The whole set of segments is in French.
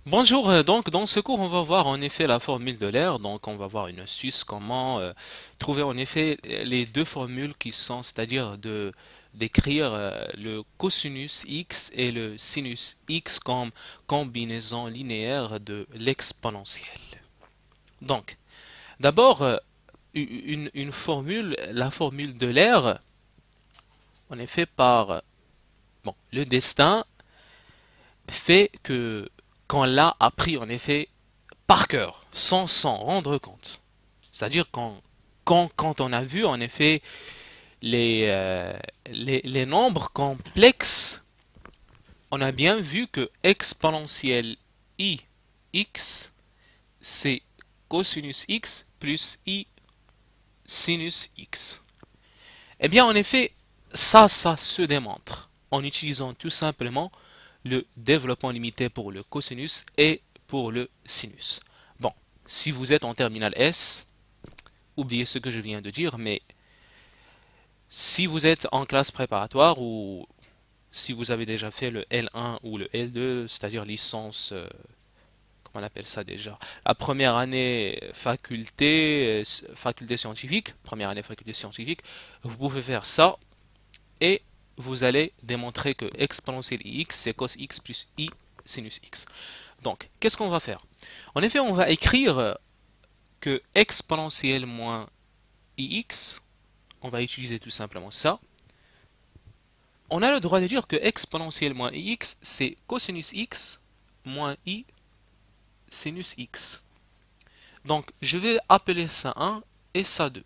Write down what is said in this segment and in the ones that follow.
Bonjour, donc dans ce cours on va voir en effet la formule de l'air, donc on va voir une astuce comment trouver en effet les deux formules qui sont, c'est-à-dire de d'écrire le cosinus x et le sinus x comme combinaison linéaire de l'exponentielle. Donc, d'abord une formule, la formule de l'air, en effet par bon, le destin fait que qu'on l'a appris en effet par cœur, sans s'en rendre compte. C'est-à-dire quand on a vu en effet les nombres complexes, on a bien vu que exponentielle i x, c'est cosinus x plus i sinus x. Eh bien, en effet, ça se démontre en utilisant tout simplement le développement limité pour le cosinus et pour le sinus. Bon, si vous êtes en terminale S, oubliez ce que je viens de dire, mais si vous êtes en classe préparatoire ou si vous avez déjà fait le L1 ou le L2, c'est-à-dire licence, comment on appelle ça déjà? La première année faculté scientifique, première année faculté scientifique, vous pouvez faire ça et vous allez démontrer que exponentielle ix, c'est cos x plus i sinus x. Donc, qu'est-ce qu'on va faire? En effet, on va écrire que exponentielle moins ix, on va utiliser tout simplement ça. On a le droit de dire que exponentielle moins ix, c'est cosinus x moins i sinus x. Donc, je vais appeler ça 1 et ça 2.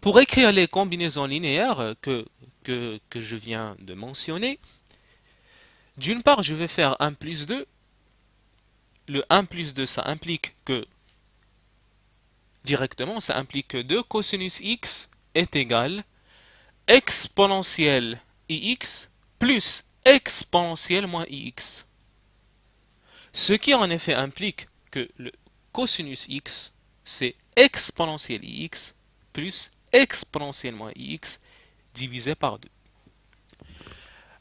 Pour écrire les combinaisons linéaires que je viens de mentionner, d'une part, je vais faire 1 plus 2. Le 1 plus 2, ça implique que, directement, ça implique que 2 cosinus x est égal exponentielle ix plus exponentielle moins ix. Ce qui en effet implique que le cosinus x, c'est exponentielle ix plus exponentielle moins ix divisé par 2.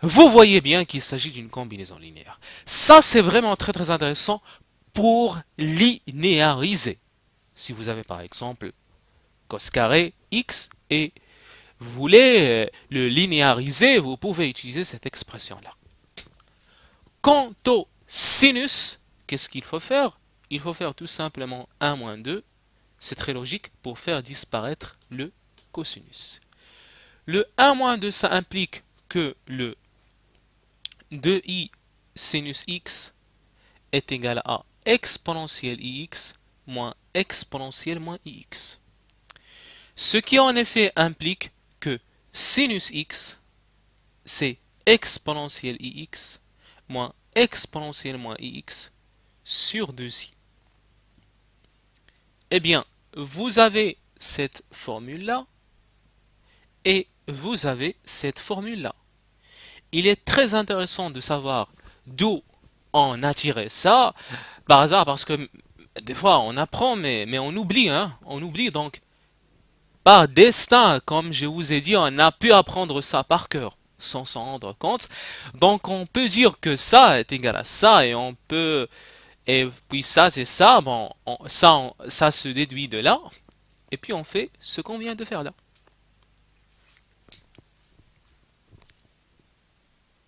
Vous voyez bien qu'il s'agit d'une combinaison linéaire. Ça, c'est vraiment très très intéressant pour linéariser. Si vous avez par exemple cos carré x et vous voulez le linéariser, vous pouvez utiliser cette expression-là. Quant au sinus, qu'est-ce qu'il faut faire? Il faut faire tout simplement 1 moins 2. C'est très logique pour faire disparaître le cosinus. Le 1 moins 2, ça implique que le 2i sinus x est égal à exponentielle ix moins exponentielle moins ix. Ce qui en effet implique que sinus x, c'est exponentielle ix moins exponentielle moins ix sur 2i. Eh bien, vous avez cette formule-là et vous avez cette formule-là. Il est très intéressant de savoir d'où on a tiré ça par hasard parce que des fois on apprend mais on oublie, hein, on oublie donc par destin, comme je vous ai dit, on a pu apprendre ça par cœur sans s'en rendre compte. Donc on peut dire que ça est égal à ça et puis ça c'est ça, bon, ça se déduit de là et puis on fait ce qu'on vient de faire là.